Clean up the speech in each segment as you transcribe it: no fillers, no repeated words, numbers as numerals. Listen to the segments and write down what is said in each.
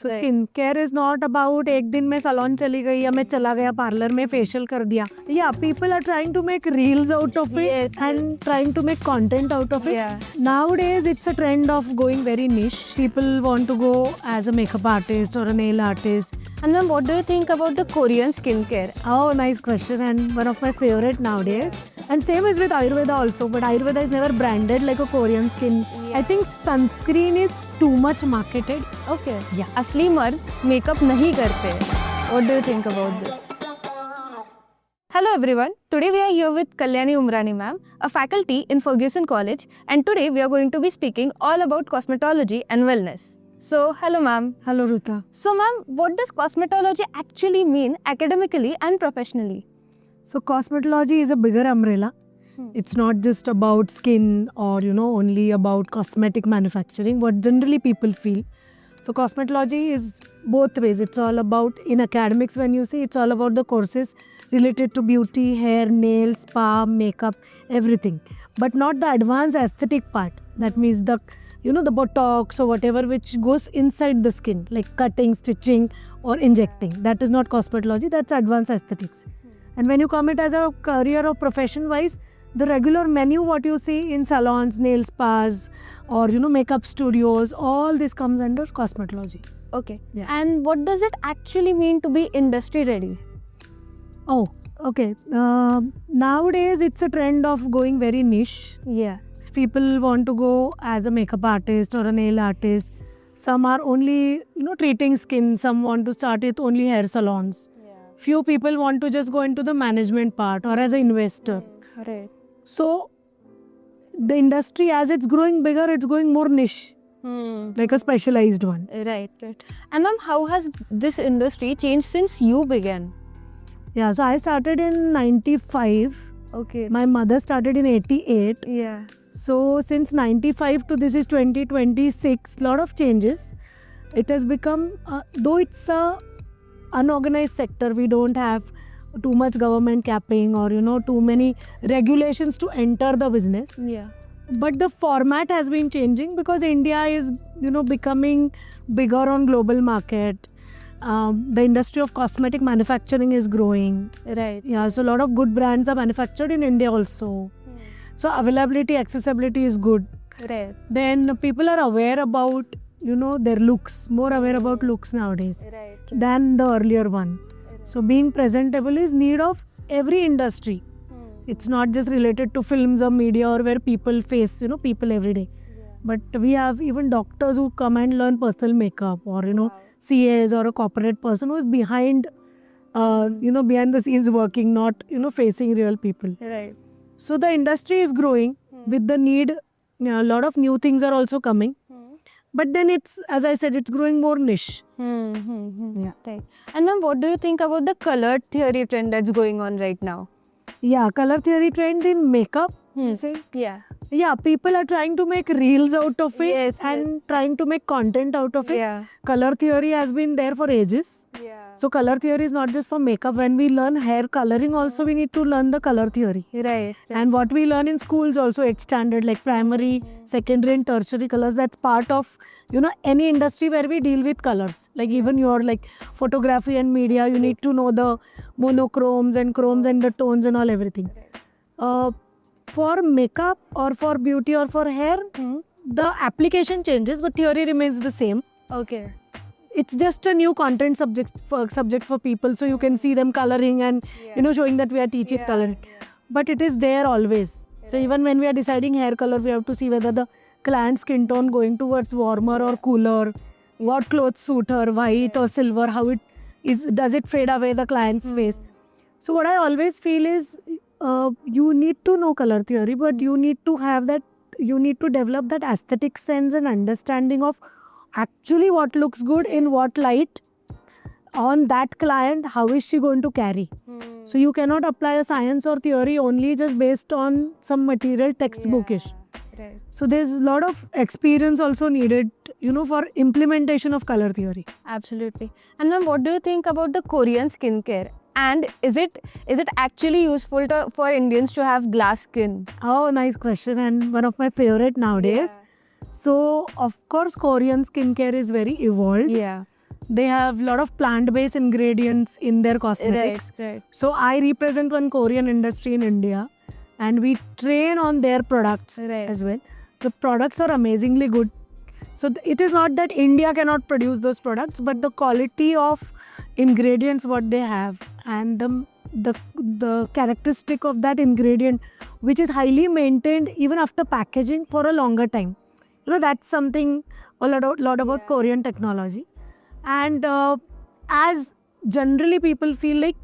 So skincare is not about एक दिन मैं salon चली गई या मैं चला गया parlor में facial कर दिया. Yeah, people are trying to make reels out of it and trying to make content out of it. Yeah. Nowadays, it's a trend of going very niche. People want to go as a makeup artist or a nail artist. And ma'am, what do you think about the Korean skincare? Oh, nice question, and one of my favorite nowadays. And same is with Ayurveda also, but Ayurveda is never branded like a Korean skin. Yeah. I think sunscreen is too much marketed. Okay. Yeah. असली मर्द makeup नहीं करते. What do you think about this? Hello everyone. Today we are here with Kalyani Umrani ma'am, a faculty in Fergusson College, and today we are going to be speaking all about cosmetology and wellness. So, hello ma'am. Hello, Ruta. So ma'am, what does cosmetology actually mean academically and professionally? So cosmetology is a bigger umbrella. It's not just about skin or only about cosmetic manufacturing, what generally people feel. So cosmetology is both ways. It's all about, in academics when you see, it's all about the courses related to beauty, hair, nails, spa, makeup, everything. But not the advanced aesthetic part. That means the the Botox or whatever which goes inside the skin, like cutting, stitching or injecting. That is not cosmetology, that's advanced aesthetics. And when you come it as a career or profession wise, the regular menu what you see in salons, nail spas or makeup studios, all this comes under cosmetology. Okay. Yeah. And what does it actually mean to be industry ready? Oh, okay. Nowadays it's a trend of going very niche. Yeah. People want to go as a makeup artist or a nail artist. Some are only treating skin. Some want to start with only hair salons. Few people want to just go into the management part or as an investor. Right. So the industry, as it's growing bigger, it's going more niche, like a specialized one. Right. And ma'am, how has this industry changed since you began? Yeah, so I started in 95. Okay. My mother started in 88. Yeah. So since 95 to this is 2026, lot of changes. It has become, though it's a unorganized sector, we don't have too much government capping or too many regulations to enter the business. Yeah. But the format has been changing because India is becoming bigger on global market. The industry of cosmetic manufacturing is growing. Right. Yeah, so a lot of good brands are manufactured in India also. So availability, accessibility is good. Right. Then people are aware about their looks, more aware about looks nowadays Right. than the earlier one. So being presentable is need of every industry. It's not just related to films or media or where people face people every day. But we have even doctors who come and learn personal makeup or CAs or a corporate person who is behind behind the scenes working, not facing real people. Right. So the industry is growing with the need. A lot of new things are also coming. But then it's, as I said, it's growing more niche. Yeah. Right. And ma'am, what do you think about the color theory trend that's going on right now? Yeah, color theory trend in makeup. You say? Yeah. Yeah, people are trying to make reels out of it Yes, and trying to make content out of it. Yeah. Color theory has been there for ages. Yeah. So color theory is not just for makeup. When we learn hair coloring also, we need to learn the color theory. Right. And what we learn in schools also, it's standard like primary, secondary and tertiary colors. That's part of, any industry where we deal with colors. Like even your like photography and media, you need to know the monochromes and chromes and the tones and all everything. For makeup or for beauty or for hair, the application changes but theory remains the same. Okay. It's just a new content subject for people, so you can see them coloring and showing that we are teaching coloring. But it is there always. So even when we are deciding hair color, we have to see whether the client's skin tone going towards warmer or cooler, what clothes suit her, white or silver, how it is, does it fade away the client's face. So what I always feel is you need to know color theory, but you need to have that, you need to develop that aesthetic sense and understanding of actually what looks good in what light on that client, how is she going to carry. So you cannot apply a science or theory only just based on some material textbookish. Right. So there's a lot of experience also needed, for implementation of color theory. Absolutely. And ma'am, what do you think about the Korean skincare? And is it actually useful for Indians to have glass skin? Oh, nice question, and one of my favorite nowadays. So of course Korean skincare is very evolved. Yeah. They have a lot of plant-based ingredients in their cosmetics. Right. So I represent one Korean industry in India, and we train on their products Right. as well. The products are amazingly good. So it is not that India cannot produce those products, but the quality of ingredients what they have and the characteristic of that ingredient, which is highly maintained even after packaging for a longer time. That's something a lot about Korean technology. And as generally people feel like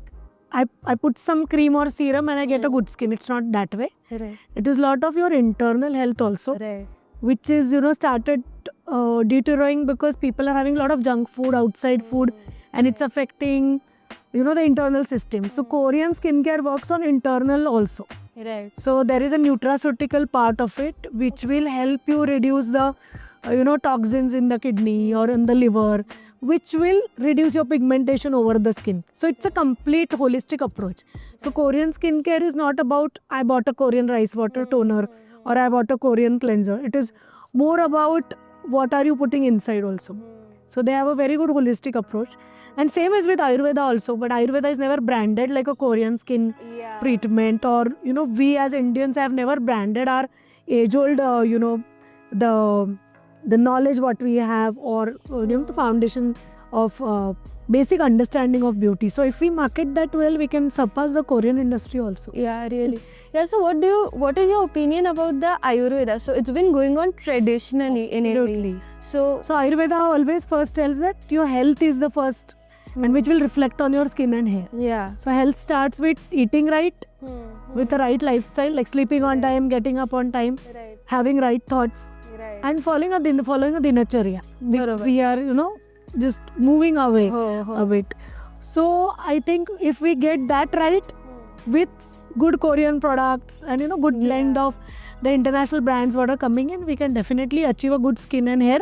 I put some cream or serum and I get a good skin. It's not that way. Right. It is lot of your internal health also, Right. which is started deteriorating because people are having a lot of junk food, outside food, and it's affecting the internal system. So Korean skincare works on internal also. Right. So there is a nutraceutical part of it which will help you reduce the toxins in the kidney or in the liver, which will reduce your pigmentation over the skin. So it's a complete holistic approach. So Korean skincare is not about I bought a Korean rice water toner or I bought a Korean cleanser. It is more about what are you putting inside also. So they have a very good holistic approach. And same as with Ayurveda also, but Ayurveda is never branded like a Korean skin treatment, or we as Indians have never branded our age-old the knowledge what we have, or the foundation of basic understanding of beauty. So if we market that well, we can surpass the Korean industry also. Yeah, really. Yeah, so what is your opinion about the Ayurveda? So it's been going on traditionally in India. Absolutely. So Ayurveda always first tells that your health is the first, and which will reflect on your skin and hair. yeah. So health starts with eating right, with the right lifestyle, like sleeping on time, getting up on time, Right. having right thoughts, Right. and following a dinacharya. Barabar. We are just moving away Ho. a bit. So I think if we get that right with good Korean products and good blend of the international brands what are coming in, we can definitely achieve a good skin and hair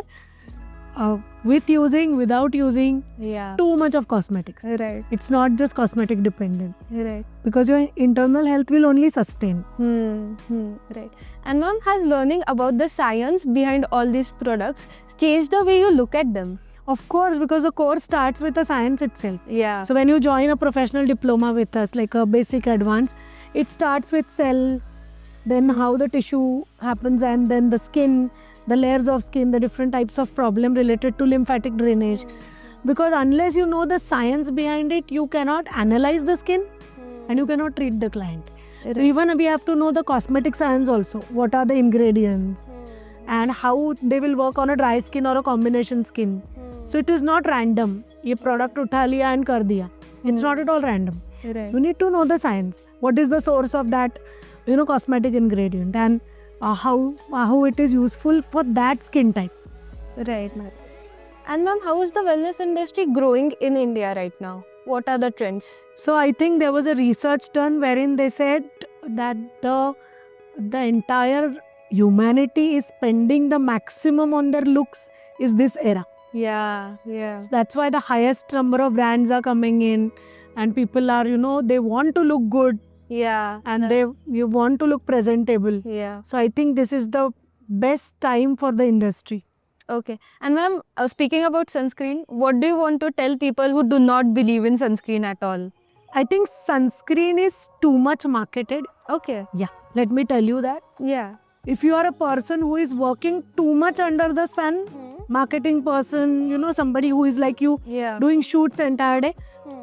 without using Yeah. too much of cosmetics. Right. It's not just cosmetic dependent, Right. because your internal health will only sustain. Right. And ma'am, has learning about the science behind all these products changed the way you look at them? Of course, because the course starts with the science itself. Yeah. So when you join a professional diploma with us, like a basic advance, it starts with cell, then how the tissue happens, and then the skin, the layers of skin, the different types of problem related to lymphatic drainage. Because unless you know the science behind it, you cannot analyze the skin and you cannot treat the client. So even we have to know the cosmetic science also. What are the ingredients and how they will work on a dry skin or a combination skin. So it is not random. ये product उठा लिया and कर दिया. It's not at all random. Right. You need to know the science. What is the source of that, cosmetic ingredient, and how it is useful for that skin type. Right, ma'am. And ma'am, how is the wellness industry growing in India right now? What are the trends? So I think there was a research done wherein they said that the entire humanity is spending the maximum on their looks is this era. Yeah. So that's why the highest number of brands are coming in, and people are, they want to look good Yeah. and you want to look presentable. Yeah. So I think this is the best time for the industry. Okay. And ma'am, speaking about sunscreen, what do you want to tell people who do not believe in sunscreen at all? I think sunscreen is too much marketed. Okay. Yeah, let me tell you that. Yeah. If you are a person who is working too much under the sun, marketing person, somebody who is like you, Yeah. doing shoots entire day,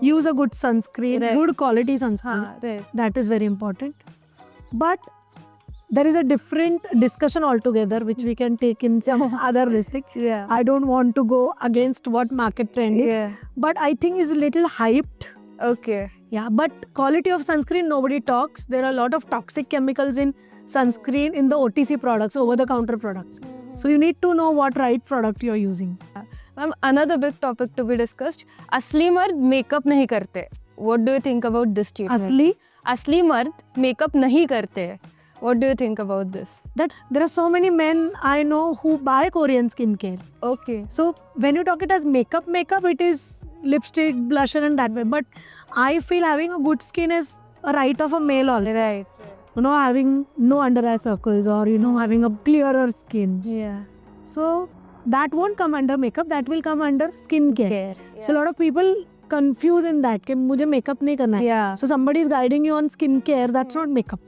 use a good sunscreen, Right. good quality sunscreen. Right. That is very important. But there is a different discussion altogether which we can take in some other districts. Yeah. I don't want to go against what market trend is, Yeah. but I think is a little hyped. Okay. Yeah, but quality of sunscreen, nobody talks. There are a lot of toxic chemicals in sunscreen in the OTC products, over-the-counter products. So you need to know what right product you are using. Ma'am, another big topic to be discussed. असली मर्द makeup नहीं करते. What do you think about this statement? असली मर्द makeup नहीं करते. What do you think about this? That there are so many men I know who buy Korean skincare. Okay. So when you talk it as makeup, it is lipstick, blusher and that way. But I feel having a good skin is a right of a male also. Right. Having no under eye circles or, having a clearer skin. Yeah. So that won't come under makeup, that will come under skincare. Care. So a lot of people confuse in that कि मुझे makeup नहीं करना है. Yeah. So somebody is guiding you on skincare, that's not makeup.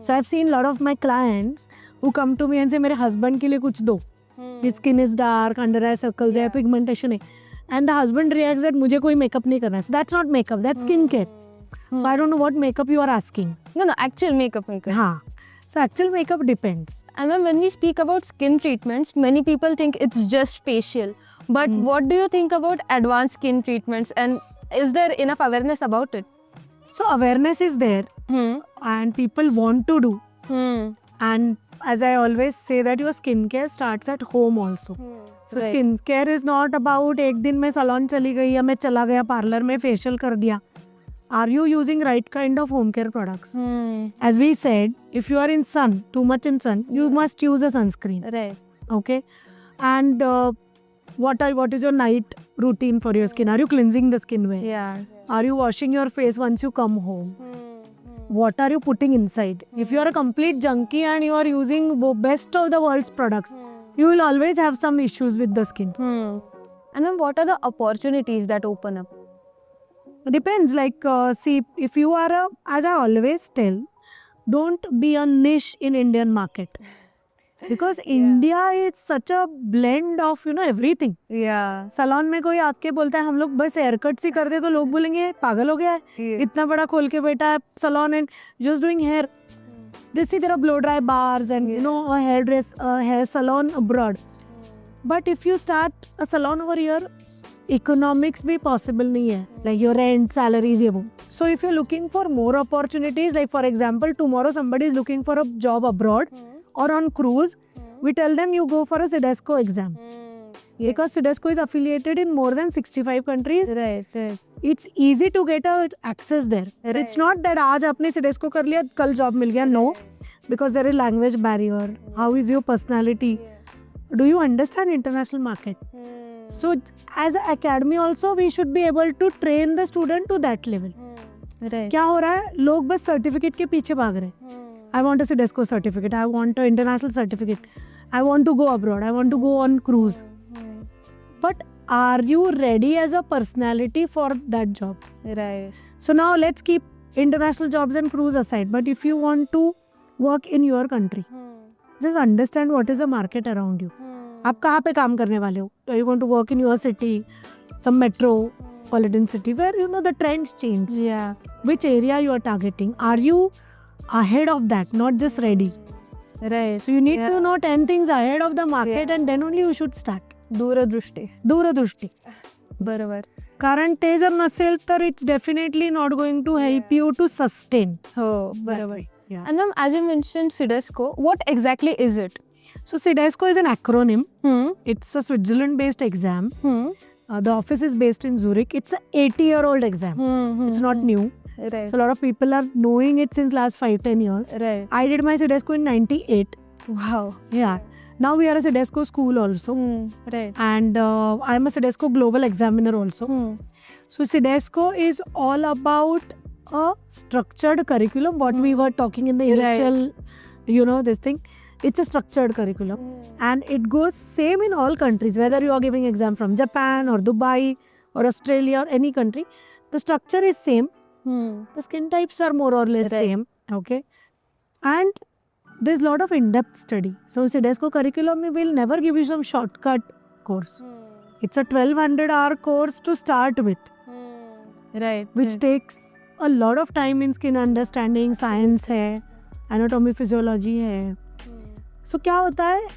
So I've seen a lot of my clients who come to me and say मेरे husband के लिए कुछ दो. His skin is dark, under eye circles है, pigmentation है. And the husband reacts that मुझे कोई makeup नहीं करना है. So that's not makeup, that's skincare. So I don't know what makeup you are asking. No, actual makeup maker. हाँ. So actual makeup depends. And then when we speak about skin treatments, many people think it's just facial. But what do you think about advanced skin treatments, and is there enough awareness about it? So awareness is there and people want to do. And as I always say that your skincare starts at home also. So Right. skincare is not about एक दिन मैं salon चली गई या मैं चला गया parlor में facial कर दिया. Are you using right kind of home care products? As we said, if you are in sun, too much in sun, you must use a sunscreen. Right. Okay. And what is your night routine for your skin? Are you cleansing the skin well? Yeah. Are you washing your face once you come home? What are you putting inside? If you are a complete junkie and you are using best of the world's products, you will always have some issues with the skin. And then what are the opportunities that open up? Depends. Like, see, if you are as I always tell, don't be a niche in Indian market. Because India is such a blend of, everything. Yeah. Salon में कोई आके बोलता है हम लोग बस hair cut ही कर दे तो लोग बोलेंगे पागल हो गया है इतना बड़ा खोल के बैठा है salon and just doing hair this ही तेरा blow dry bars and hair salon abroad but if you start a salon over here economics भी पॉसिबल नहीं है लाइक योर रेंट सैलरीज ये वो so if you looking for more opportunities like for example tomorrow somebody is looking for a job abroad or on cruise, we tell them you go for a CDESCO exam. Because CDESCO is affiliated in more than 65 countries. Right. It's easy to get access there. It's not that आज आपने CDESCO कर लिया कल job मिल गया. No, because there is language barrier. How is your personality? Do you understand international market? So as an academy also we should be able to train the student to that level. Right. क्या हो रहा है लोग बस certificate के पीछे भाग रहे हैं. I want a CDESCO certificate. I want an international certificate. I want to go abroad. I want to go on cruise. But are you ready as a personality for that job? Right. So now let's keep international jobs and cruise aside. But if you want to work in your country, just understand what is the market around you. आप कहाँ पे काम करने वाले हो? Are you going to work in your city, some metropolitan city where the trends change? Yeah. Which area you are targeting? Are you ahead of that, not just ready? Right. So you need to know 10 things ahead of the market and then only you should start. दूरदृष्टी. बरोबर. कारण ते जर नसेल तर it's definitely not going to help you to sustain. हो बरोबर. Yeah. And ma'am, as you mentioned CDESCO, what exactly is it? So CDESCO is an acronym. It's a Switzerland-based exam. The office is based in Zurich. It's an 80-year-old exam. It's not new. Right. So a lot of people are knowing it since last 5-10 years. Right. I did my CDESCO in 98. Wow. Yeah. Now we are a CDESCO school also. Right. And I'm a CDESCO global examiner also. So CDESCO is all about a structured curriculum. What we were talking in the initial, this thing. It's a structured curriculum. And it goes same in all countries. Whether you are giving exam from Japan or Dubai or Australia or any country, the structure is same. The skin types are more or less same. Okay. And there's a lot of in-depth study. So CDESCO curriculum will never give you some shortcut course. It's a 1200-hour course to start with. Right. Which takes a lot of time in skin understanding, science है, anatomy, physiology है. So क्या होता है?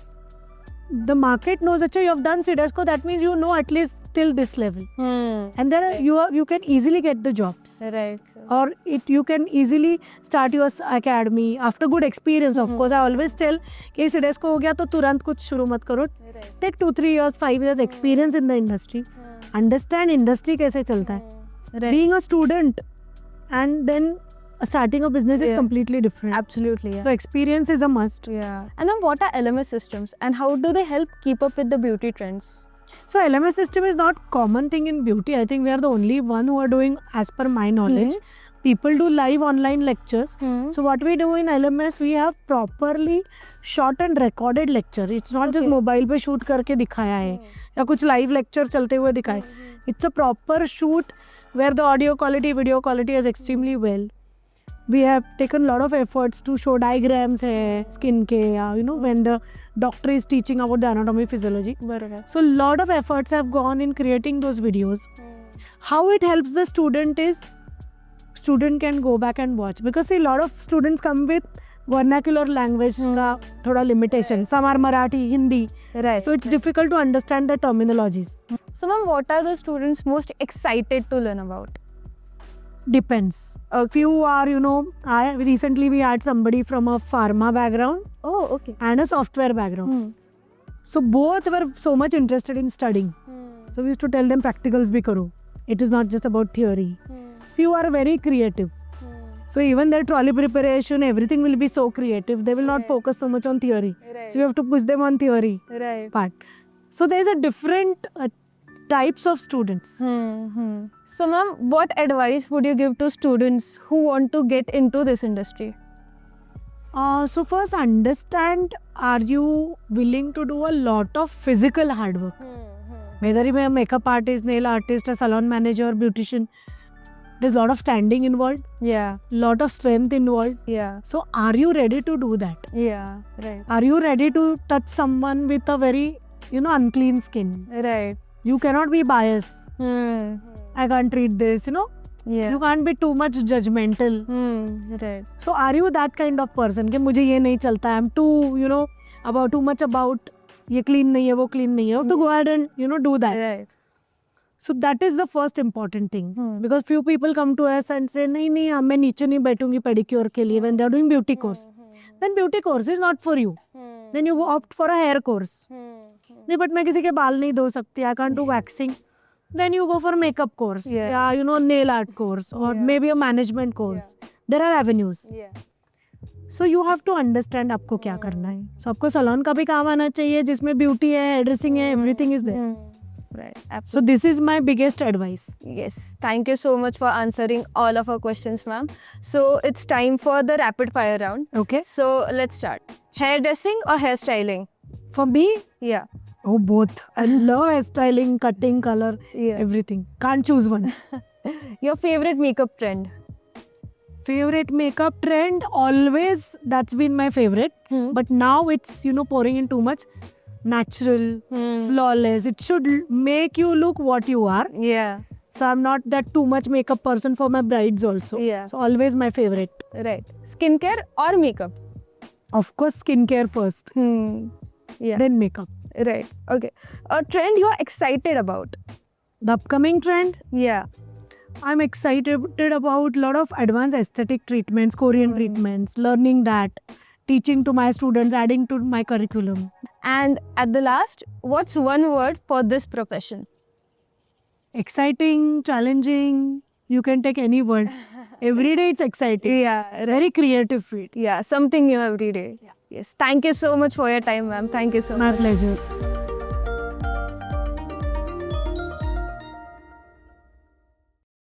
The market knows अच्छा you have done CDESCO, that means you know at least till this level. And then you can easily get the jobs. Right. Or you can easily start your academy after good experience. Of course, I always tell कि CDESCO हो गया तो तुरंत कुछ शुरू मत करो. Take 2-3 years, 5 years experience in the industry. Understand industry कैसे चलता है. Being a student and then starting a business is completely different. Absolutely. Yeah. So experience is a must. Yeah. And then what are LMS systems and how do they help keep up with the beauty trends? So LMS system is not common thing in beauty. I think we are the only one who are doing as per my knowledge. people do live online lectures. Hmm. So what we do in LMS, we have properly shot and recorded lecture. It's not just mobile पे shoot करके दिखाया है या कुछ live lecture चलते हुए दिखाए. It's a proper shoot where the audio quality, video quality is extremely well. We have taken a lot of efforts to show diagrams है skin के या you know when the doctor is teaching about the anatomy physiology. बरोबर. So a lot of efforts have gone in creating those videos. How it helps the student is student can go back and watch because see a lot of students come with vernacular language का थोड़ा limitation. Some are Marathi, Hindi. Right. So it's difficult to understand the terminologies. So ma'am, what are the students most excited to learn about? Depends. A few are, you know, we had somebody from a pharma background Oh, okay. and a software background. So both were so much interested in studying. So we used to tell them practicals bhi karo. It is not just about theory. Few are very creative. So even their trolley preparation, everything will be so creative. They will not focus so much on theory. So we have to push them on theory Right. part. So there's a different types of students. So ma'am, what advice would you give to students who want to get into this industry? So first understand, are you willing to do a lot of physical hard work? Whether you are a makeup artist, nail artist, a salon manager, beautician, there's a lot of standing involved, Yeah. lot of strength involved. Yeah. So are you ready to do that? Yeah. Right. Are you ready to touch someone with a very, you know, unclean skin? Right. You cannot be biased. Hmm. I can't treat this, you know. Yeah. You can't be too much judgmental. Right. So are you that kind of person कि मुझे ये नहीं चलता है, I'm too, you know, about too much about ये clean नहीं है, वो clean नहीं है. You have to go ahead and, you know, do that. Right. So that is the first important thing. Because few people come to us and say, नहीं नहीं मैं नीचे नहीं बैठूंगी pedicure के लिए when they are doing beauty course. Then beauty course is not for you. Then you go opt for a hair course. नहीं but मैं किसी के बाल नहीं धो सकती, I can't do waxing. Then you go for makeup course, yeah, you know, nail art course or maybe a management course. There are avenues. Yeah. So you have to understand आपको क्या करना है. So आपको salon का भी काम आना चाहिए जिसमें beauty है, hairdressing है, everything is there. Right. So this is my biggest advice. Yes. Thank you so much for answering all of our questions, ma'am. So it's time for the rapid fire round. Okay. So let's start. Hairdressing or hairstyling? For me, Yeah. oh both. I love hairstyling, cutting, color, everything. Can't choose one. Your favorite makeup trend? Favorite makeup trend, always that's been my favorite. But now it's, you know, pouring in too much. Natural, flawless. It should make you look what you are. Yeah. So I'm not that too much makeup person for my brides also. Yeah. So always my favorite. Right. Skincare or makeup? Of course, skincare first, Yeah. then makeup. Right. Okay. A trend you are excited about? The upcoming trend, Yeah. I'm excited about a lot of advanced aesthetic treatments, Korean treatments, learning that, teaching to my students, adding to my curriculum. And at the last, what's one word for this profession? Exciting, challenging, you can take any word. Every day it's exciting. Yeah. Very creative field. Yeah. Something new every day. Yes. Thank you so much for your time, ma'am. Thank you so much. My pleasure.